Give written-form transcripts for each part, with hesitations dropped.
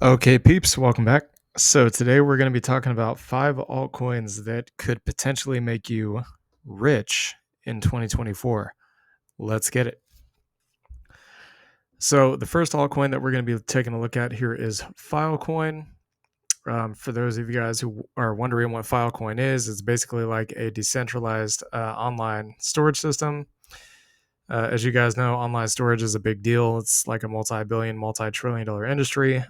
Okay, peeps, welcome back. So today we're going to be talking about 5 altcoins that could potentially make you rich in 2024. Let's get it. So the first altcoin that we're going to be taking a look at here is Filecoin. For those of you guys who are wondering what Filecoin is, it's basically like a decentralized online storage system. As you guys know, online storage is a big deal. It's like a multi-billion, multi-trillion-dollar industry.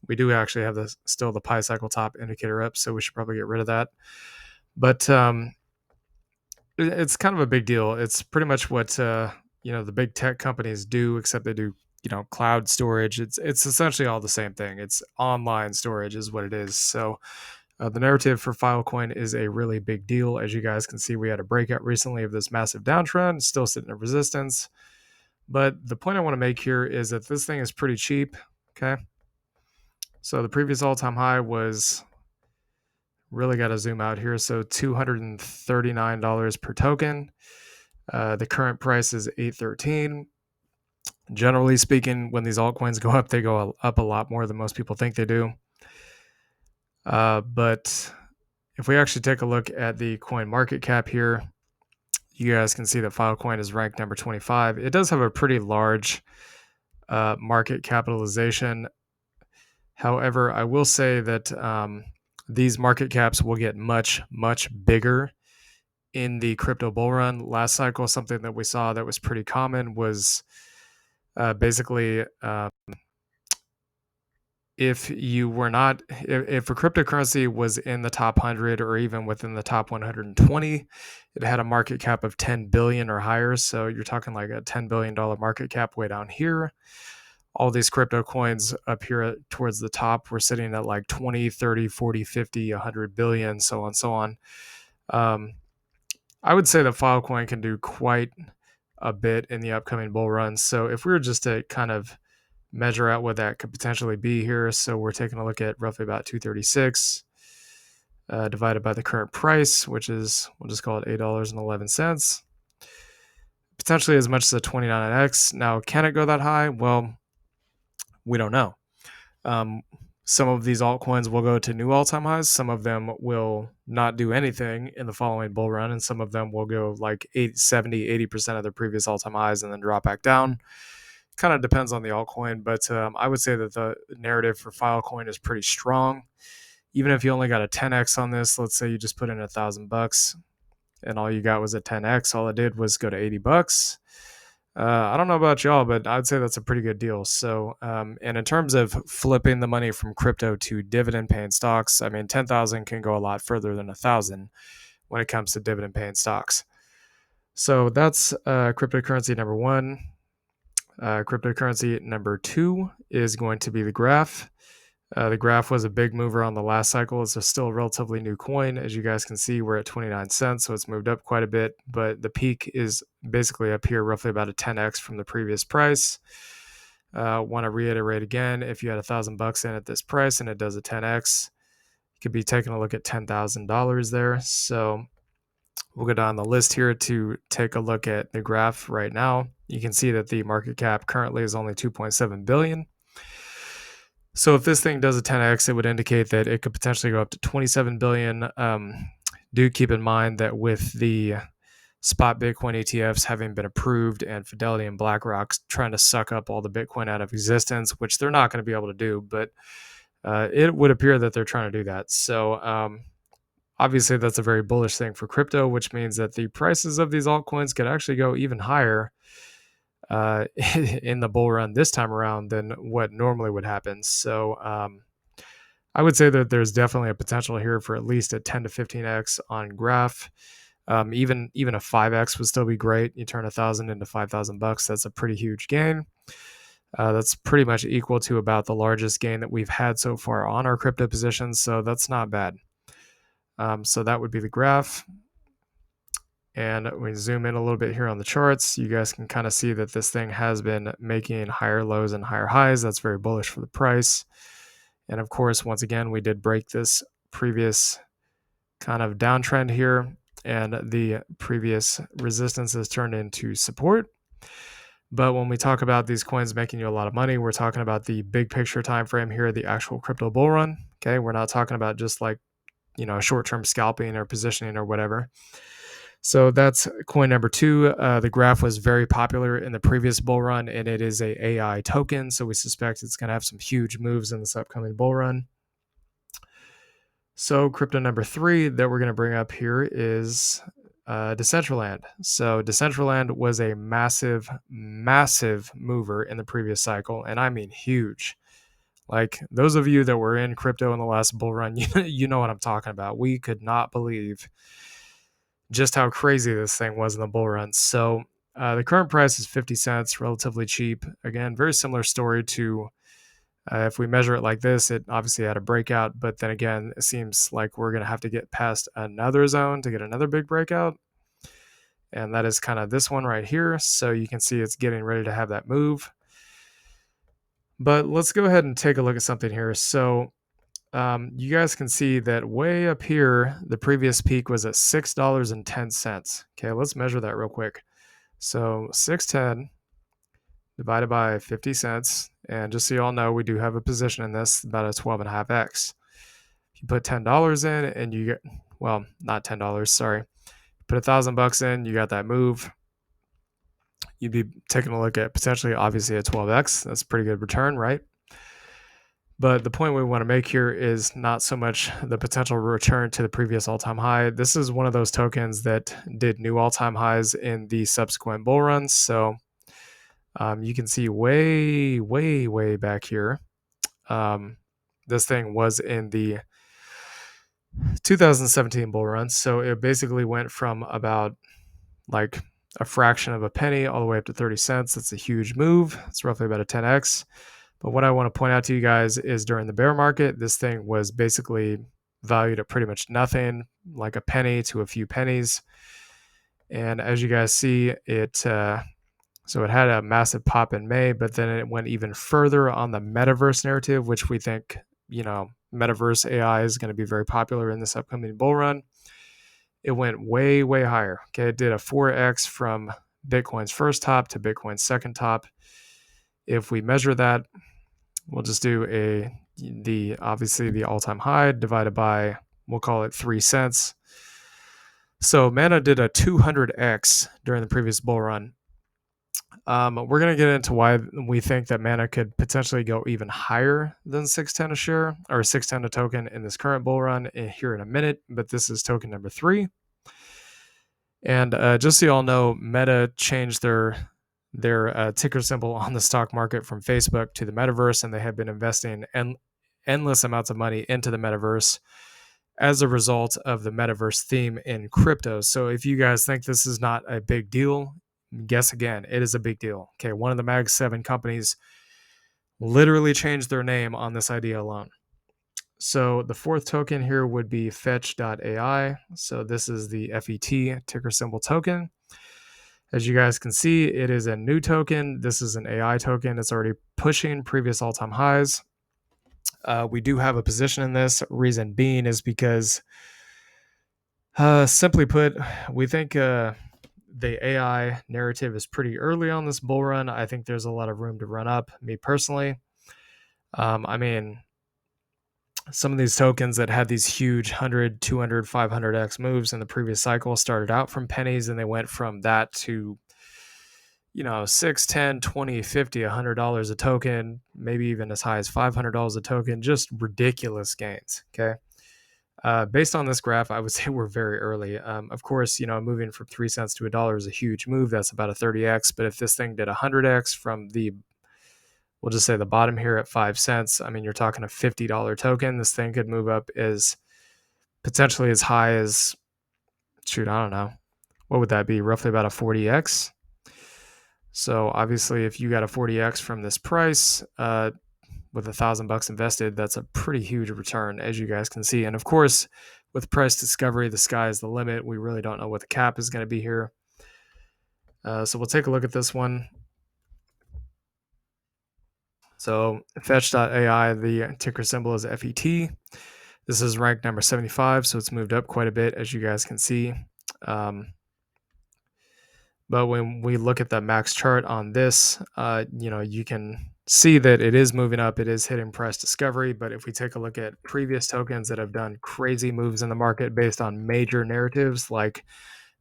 We do actually have still the Pi cycle top indicator up, so we should probably get rid of that. But it's kind of a big deal. It's pretty much what the big tech companies do, except they do cloud storage. It's essentially all the same thing. It's online storage is what it is. So the narrative for Filecoin is a really big deal. As you guys can see, we had a breakout recently of this massive downtrend, still sitting at resistance. But the point I want to make here is that this thing is pretty cheap. Okay. So the previous all-time high was, really got to zoom out here, so $239 per token. The current price is $813. Generally speaking, when these altcoins go up, they go up a lot more than most people think they do. But if we actually take a look at the coin market cap here, you guys can see that Filecoin is ranked number 25. It does have a pretty large market capitalization. However, I will say that these market caps will get much, much bigger in the crypto bull run. Last cycle, something that we saw that was pretty common was basically if a cryptocurrency was in the top 100 or even within the top 120, it had a market cap of 10 billion or higher. So you're talking like a $10 billion market cap way down here. All these crypto coins up here towards the top were sitting at like 20, 30, 40, 50, 100 billion, so on and so on. I would say that Filecoin can do quite a bit in the upcoming bull run. So if we were just to kind of measure out what that could potentially be here, so we're taking a look at roughly about 236 divided by the current price, which is, we'll just call it $8.11. Potentially as much as a 29x. Now, can it go that high? Well, we don't know. Some of these altcoins will go to new all-time highs. Some of them will not do anything in the following bull run, and some of them will go like 70, 80% of their previous all-time highs and then drop back down. Kind of depends on the altcoin, but I would say that the narrative for Filecoin is pretty strong. Even if you only got a 10x on this, let's say you just put in $1,000 and all you got was a 10x, all it did was go to $80. I don't know about y'all, but I'd say that's a pretty good deal. So, and in terms of flipping the money from crypto to dividend-paying stocks, I mean, 10,000 can go a lot further than 1,000 when it comes to dividend-paying stocks. So that's cryptocurrency number one. Cryptocurrency number two is going to be the graph. The graph was a big mover on the last cycle. It's still a relatively new coin. As you guys can see, we're at 29 cents, so it's moved up quite a bit, but the peak is basically up here, roughly about a 10x from the previous price. Want to reiterate again, if you had $1,000 in at this price and it does a 10x, you could be taking a look at $10,000 there. So we'll go down the list here to take a look at the graph right now. You can see that the market cap currently is only 2.7 billion. So if this thing does a 10x, it would indicate that it could potentially go up to 27 billion. Do keep in mind that with the spot Bitcoin ETFs having been approved and Fidelity and BlackRock trying to suck up all the Bitcoin out of existence, which they're not going to be able to do, but it would appear that they're trying to do that. So obviously that's a very bullish thing for crypto, which means that the prices of these altcoins could actually go even higher in the bull run this time around than what normally would happen. So I would say that there's definitely a potential here for at least a 10 to 15x on graph. Even a 5x would still be great. You turn 1,000 into $5,000. That's a pretty huge gain. That's pretty much equal to about the largest gain that we've had so far on our crypto positions. So that's not bad. So that would be the graph. And we zoom in a little bit here on the charts. You guys can kind of see that this thing has been making higher lows and higher highs. That's very bullish for the price. And of course, once again, we did break this previous kind of downtrend here, and the previous resistance has turned into support. But when we talk about these coins making you a lot of money, we're talking about the big picture time frame here, the actual crypto bull run. Okay, we're not talking about just like, short-term scalping or positioning or whatever. So that's coin number two. The graph was very popular in the previous bull run, and it is a AI token. So we suspect it's going to have some huge moves in this upcoming bull run. So crypto number three that we're going to bring up here is Decentraland. So Decentraland was a massive, massive mover in the previous cycle, and I mean huge. Like those of you that were in crypto in the last bull run, you know what I'm talking about. We could not believe just how crazy this thing was in the bull run. So the current price is 50 cents, relatively cheap. Again, very similar story to if we measure it like this, it obviously had a breakout, but then again, it seems like we're going to have to get past another zone to get another big breakout. And that is kind of this one right here. So you can see it's getting ready to have that move. But let's go ahead and take a look at something here. So you guys can see that way up here, the previous peak was at $6.10. Okay, let's measure that real quick. So 610 divided by 50 cents. And just so you all know, we do have a position in this, about a 12.5x. If you put $10 in and you get, well, not $10, sorry. Put $1,000 in, you got that move. You'd be taking a look at potentially, obviously, a 12x. That's a pretty good return, right? But the point we want to make here is not so much the potential return to the previous all-time high. This is one of those tokens that did new all-time highs in the subsequent bull runs. So you can see way, way, way back here. This thing was in the 2017 bull run. So it basically went from about like a fraction of a penny all the way up to 30 cents. That's a huge move. It's roughly about a 10x. But what I want to point out to you guys is during the bear market, this thing was basically valued at pretty much nothing, like a penny to a few pennies. And as you guys see, so it had a massive pop in May, but then it went even further on the metaverse narrative, which we think, metaverse AI is going to be very popular in this upcoming bull run. It went way, way higher. Okay, it did a 4x from Bitcoin's first top to Bitcoin's second top. If we measure that, we'll just do obviously the all-time high divided by, we'll call it 3 cents. So Mana did a 200x during the previous bull run. We're going to get into why we think that Mana could potentially go even higher than 610 a share or 610 a token in this current bull run here in a minute, but this is token number 3. And just so you all know, Meta changed their ticker symbol on the stock market from Facebook to the metaverse, and they have been investing endless amounts of money into the metaverse as a result of the metaverse theme in crypto. So if you guys think this is not a big deal, guess again, it is a big deal. Okay, one of the Mag 7 companies literally changed their name on this idea alone. So the fourth token here would be fetch.ai. So this is the FET ticker symbol token. As you guys can see, it is a new token. This is an AI token. It's already pushing previous all-time highs. We do have a position in this. Reason being is because, simply put, we think the AI narrative is pretty early on this bull run. I think there's a lot of room to run up, me personally. I mean, some of these tokens that had these huge 100, 200, 500x moves in the previous cycle started out from pennies, and they went from that to 6, 10, 20, 50, $100 a token, maybe even as high as $500 a token. Just ridiculous gains. Okay. Based on this graph, I would say we're very early. Of course, moving from 3 cents to $1 is a huge move. That's about a 30x. But if this thing did 100x from we'll just say the bottom here at 5 cents, I mean, you're talking a $50 token. This thing could move up as potentially as high as, I don't know. What would that be? Roughly about a 40x. So obviously, if you got a 40x from this price, with $1,000 invested, that's a pretty huge return, as you guys can see. And of course, with price discovery, the sky is the limit. We really don't know what the cap is going to be here. So we'll take a look at this one. So fetch.ai, the ticker symbol is FET. This is ranked number 75, so it's moved up quite a bit, as you guys can see. But But when we look at the max chart on this, you can see that it is moving up. It is hitting price discovery. But if we take a look at previous tokens that have done crazy moves in the market based on major narratives like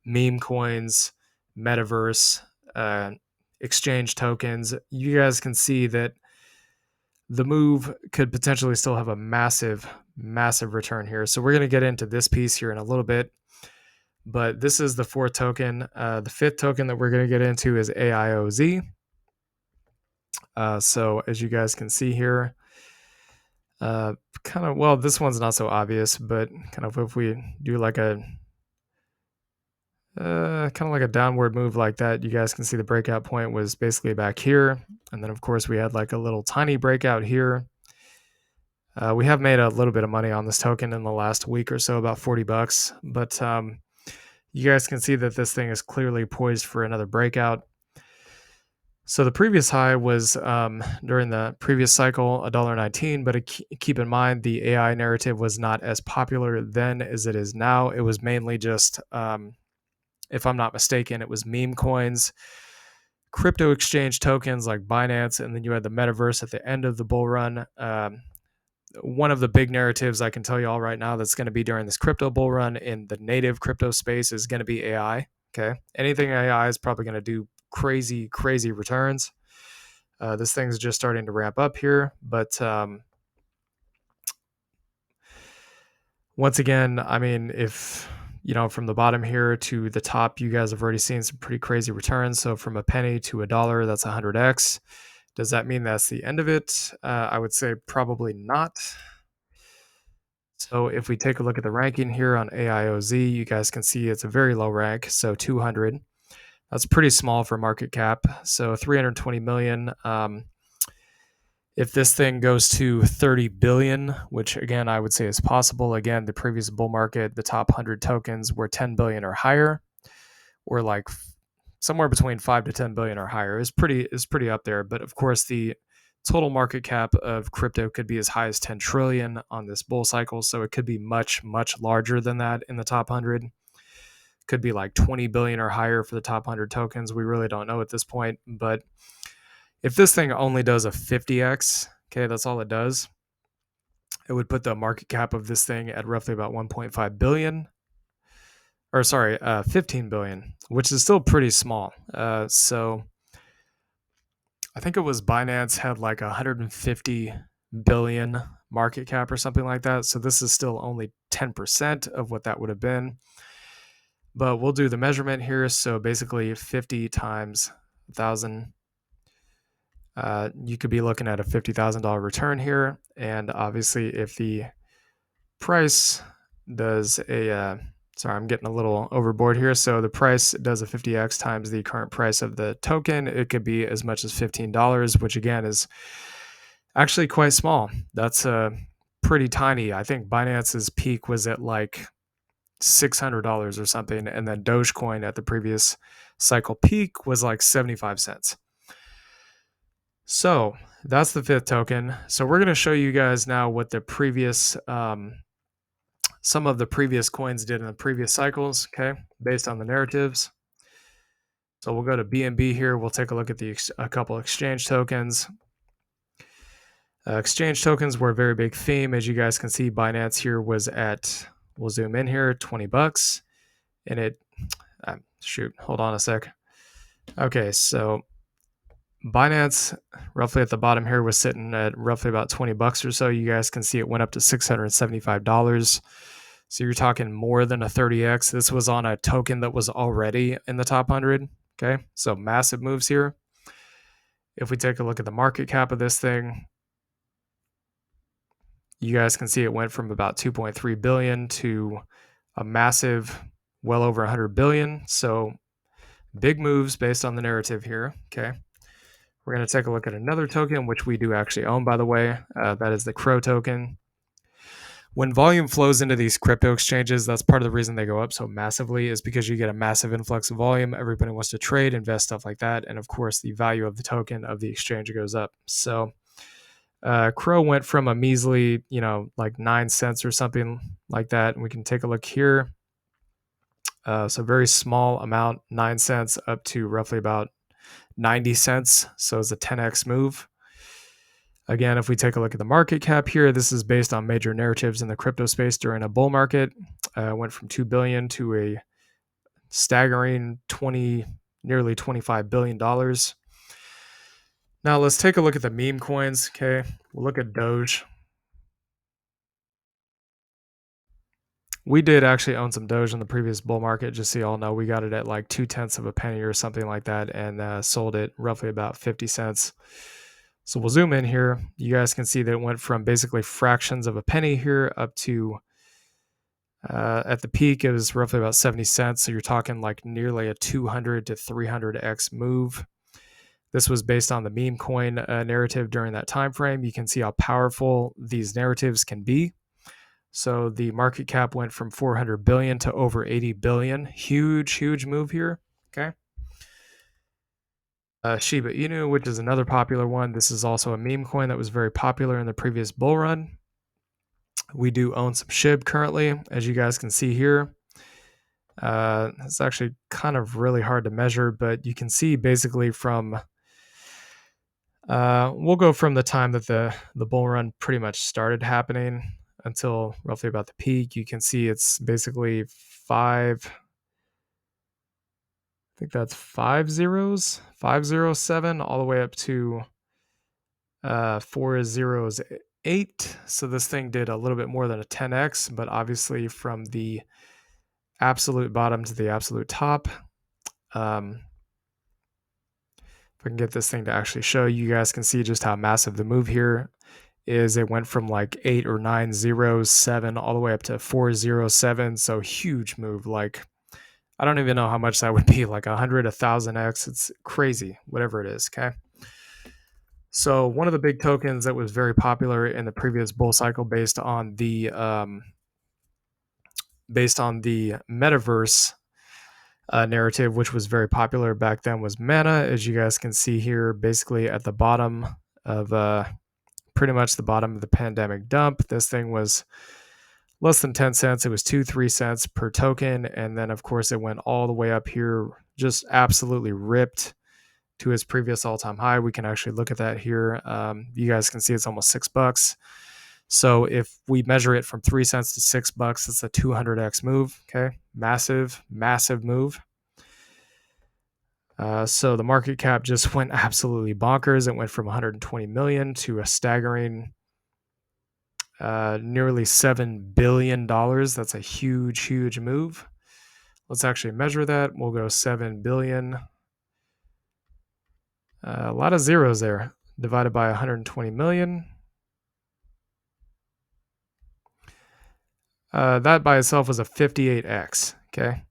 meme coins, metaverse, uh, exchange tokens, you guys can see that the move could potentially still have a massive, massive return here. So we're going to get into this piece here in a little bit. But this is the fourth token. The fifth token that we're going to get into is AIOZ. So as you guys can see here, this one's not so obvious, but kind of if we do like a kind of like a downward move like that, you guys can see the breakout point was basically back here. And then of course we had like a little tiny breakout here. We have made a little bit of money on this token in the last week or so, about $40, but you guys can see that this thing is clearly poised for another breakout. So the previous high was during the previous cycle, $1.19, but keep in mind the AI narrative was not as popular then as it is now. It was mainly just, if I'm not mistaken, it was meme coins, crypto exchange tokens like Binance, and then you had the metaverse at the end of the bull run. One of the big narratives I can tell you all right now that's going to be during this crypto bull run in the native crypto space is going to be AI. Okay. Anything AI is probably going to do crazy, crazy returns. This thing's just starting to ramp up here. But once again, I mean, if, from the bottom here to the top, you guys have already seen some pretty crazy returns. So from a penny to a dollar, that's 100x. Does that mean that's the end of it? I would say probably not. So if we take a look at the ranking here on AIOZ, you guys can see it's a very low rank, so 200. That's pretty small for market cap. So 320 million. If this thing goes to 30 billion, which again I would say is possible. Again, the previous bull market, the top 100 tokens were 10 billion or higher, or like somewhere between 5 to 10 billion or higher. Is pretty up there. But of course, the total market cap of crypto could be as high as 10 trillion on this bull cycle. So it could be much, much larger than that in the top 100. Could be like 20 billion or higher for the top 100 tokens. We really don't know at this point. But if this thing only does a 50x, okay, that's all it does, it would put the market cap of this thing at roughly about 1.5 billion. Or sorry, 15 billion, which is still pretty small. So I think it was Binance had like 150 billion market cap or something like that. So this is still only 10% of what that would have been. But we'll do the measurement here. So basically 50 times 1,000. You could be looking at a $50,000 return here. And obviously if the price does sorry, I'm getting a little overboard here. So the price does a 50x times the current price of the token. It could be as much as $15, which again is actually quite small. That's pretty tiny. I think Binance's peak was at like $600 or something. And then Dogecoin at the previous cycle peak was like 75 cents. So that's the fifth token. So we're going to show you guys now what the previous some of the previous coins did in the previous cycles, okay, based on the narratives. So we'll go to BNB here. We'll take a look at a couple exchange tokens. Exchange tokens were a very big theme. As you guys can see, Binance here was at, we'll zoom in here, $20. And it, shoot, hold on a sec. Okay, so Binance, roughly at the bottom here, was sitting at roughly about $20 or so. You guys can see it went up to $675. So you're talking more than a 30x. This was on a token that was already in the top 100. Okay, so massive moves here. If we take a look at the market cap of this thing, you guys can see it went from about 2.3 billion to a massive, well over 100 billion. So big moves based on the narrative here. Okay. We're going to take a look at another token, which we do actually own, by the way. That is the Crow token. When volume flows into these crypto exchanges, that's part of the reason they go up so massively, is because you get a massive influx of volume. Everybody wants to trade, invest, stuff like that. And of course, the value of the token of the exchange goes up. So Crow went from a measly, like 9 cents or something like that. And we can take a look here. So very small amount, 9 cents up to roughly about 90 cents. So it's a 10x move. Again, if we take a look at the market cap here, this is based on major narratives in the crypto space during a bull market. Went from 2 billion to a staggering nearly $25 billion. Now let's take a look at the meme coins. Okay, we'll look at Doge. We did actually own some Doge in the previous bull market. Just so you all know, we got it at like 2/10 of a penny or something like that, and sold it roughly about 50 cents. So we'll zoom in here. You guys can see that it went from basically fractions of a penny here up to at the peak, it was roughly about 70 cents. So you're talking like nearly a 200 to 300x move. This was based on the meme coin narrative during that time frame. You can see how powerful these narratives can be. So the market cap went from 400 billion to over 80 billion. Huge move here. Okay. Shiba Inu, which is another popular one. This is also a meme coin that was very popular in the previous bull run. We do own some SHIB currently, as you guys can see here. It's actually kind of really hard to measure, but you can see basically from we'll go from the time that the bull run pretty much started happening until roughly about the peak. You can see it's basically I think that's 5 zeros, 507, all the way up to 408. So this thing did a little bit more than a 10x, but obviously from the absolute bottom to the absolute top. If I can get this thing to actually show, you guys can see just how massive the move here is. It went from like 8 or 907 all the way up to 407. So huge move. Like, I don't even know how much that would be, like 100, 1000x. It's crazy, whatever it is. Okay. So one of the big tokens that was very popular in the previous bull cycle based on the metaverse narrative, which was very popular back then, was Mana. As you guys can see here, basically at the bottom of pretty much the bottom of the pandemic dump, this thing was less than 10 cents. It was 2-3 cents per token, and then of course it went all the way up here, just absolutely ripped to its previous all-time high. We can actually look at that here. You guys can see it's almost $6. So if we measure it from 3 cents to $6, it's a 200x move. Okay, massive move. So the market cap just went absolutely bonkers. It went from 120 million to a staggering nearly $7 billion. That's a huge move. Let's actually measure that. We'll go 7 billion. A lot of zeros there, divided by 120 million. That by itself was a 58x. Okay,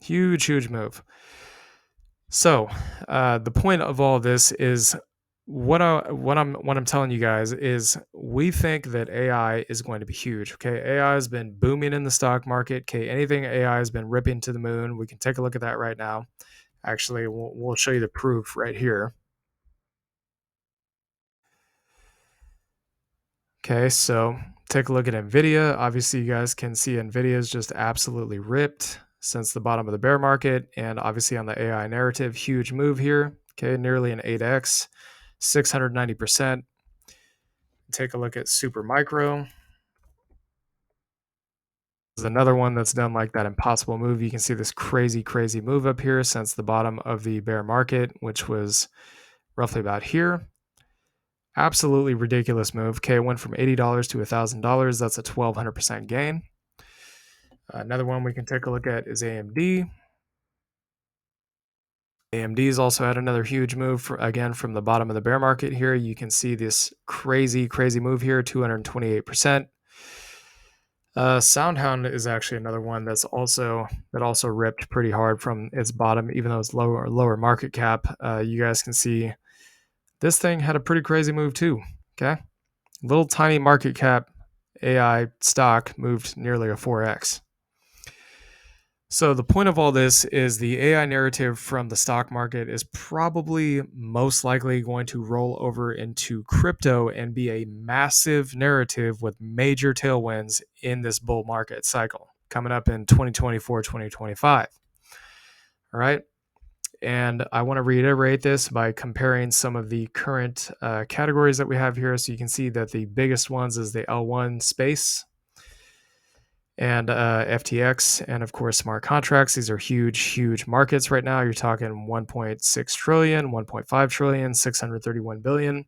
huge move. So the point of all this is what I'm telling you guys is we think that AI is going to be huge. Okay, AI has been booming in the stock market. Okay, anything AI has been ripping to the moon. We can take a look at that right now. Actually, we'll show you the proof right here. Okay, so take a look at NVIDIA. Obviously, you guys can see NVIDIA is just absolutely ripped since the bottom of the bear market. And obviously on the AI narrative, huge move here. Okay, nearly an 8x, 690%. Take a look at Supermicro. This is another one that's done like that impossible move. You can see this crazy move up here since the bottom of the bear market, which was roughly about here. Absolutely ridiculous move. Okay, it went from $80 to $1,000. That's a 1,200% gain. Another one we can take a look at is AMD. AMD's also had another huge move, again, from the bottom of the bear market here. You can see this crazy move here, 228%. SoundHound is actually another one that also ripped pretty hard from its bottom, even though it's lower market cap. You guys can see this thing had a pretty crazy move too. Okay, little tiny market cap AI stock moved nearly a 4x. So the point of all this is the AI narrative from the stock market is probably most likely going to roll over into crypto and be a massive narrative with major tailwinds in this bull market cycle. coming up in 2024, 2025. All right. And I want to reiterate this by comparing some of the current categories that we have here. So you can see that the biggest ones is the L1 space and FTX, and of course, smart contracts. These are huge, huge markets right now. You're talking 1.6 trillion, 1.5 trillion, 631 billion.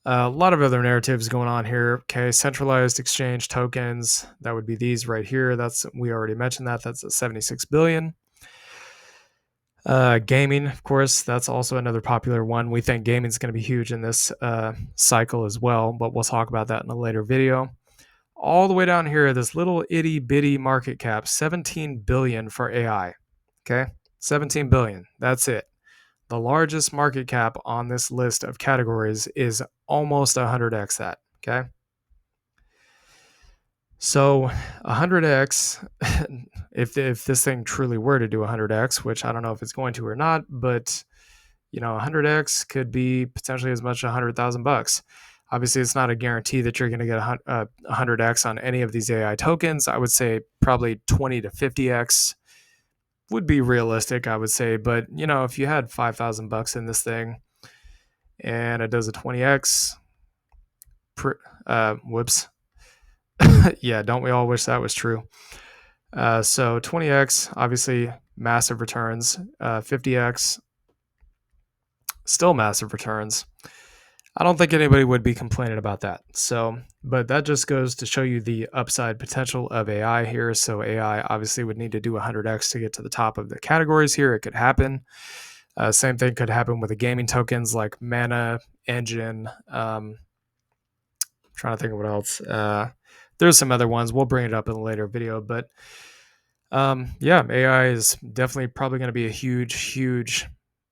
A lot of other narratives going on here. Okay, centralized exchange tokens. That would be these right here. We already mentioned that. That's at 76 billion. Gaming, of course, that's also another popular one. We think gaming is going to be huge in this cycle as well, but we'll talk about that in a later video. All the way down here, this little itty bitty market cap, 17 billion for AI. Okay, 17 billion. That's it. The largest market cap on this list of categories is almost 100x that. Okay. So 100x, if this thing truly were to do 100x, which I don't know if it's going to or not, but 100x could be potentially as much as $100,000. Obviously, it's not a guarantee that you're going to get 100x on any of these AI tokens. I would say probably 20 to 50x would be realistic, I would say. But if you had $5,000 in this thing and it does a 20x, whoops. Yeah, don't we all wish that was true? So 20x, obviously massive returns. 50x, still massive returns. I don't think anybody would be complaining about that. So, but that just goes to show you the upside potential of AI here. So AI obviously would need to do 100x to get to the top of the categories here. It could happen. Same thing could happen with the gaming tokens like Mana, Engine. Trying to think of what else. There's some other ones. We'll bring it up in a later video, but yeah, AI is definitely probably going to be a huge, huge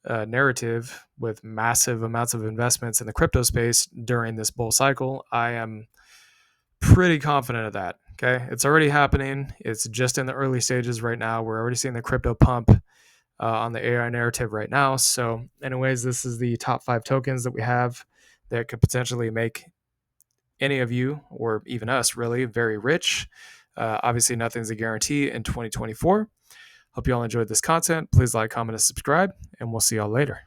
narrative with massive amounts of investments in the crypto space during this bull cycle. I am pretty confident of that. Okay, it's already happening. It's just in the early stages right now. We're already seeing the crypto pump on the AI narrative right now. So, anyways, this is the top 5 tokens that we have that could potentially make any of you or even us really very rich. Obviously, nothing's a guarantee in 2024. Hope you all enjoyed this content. Please like, comment, and subscribe, and we'll see y'all later.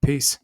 Peace.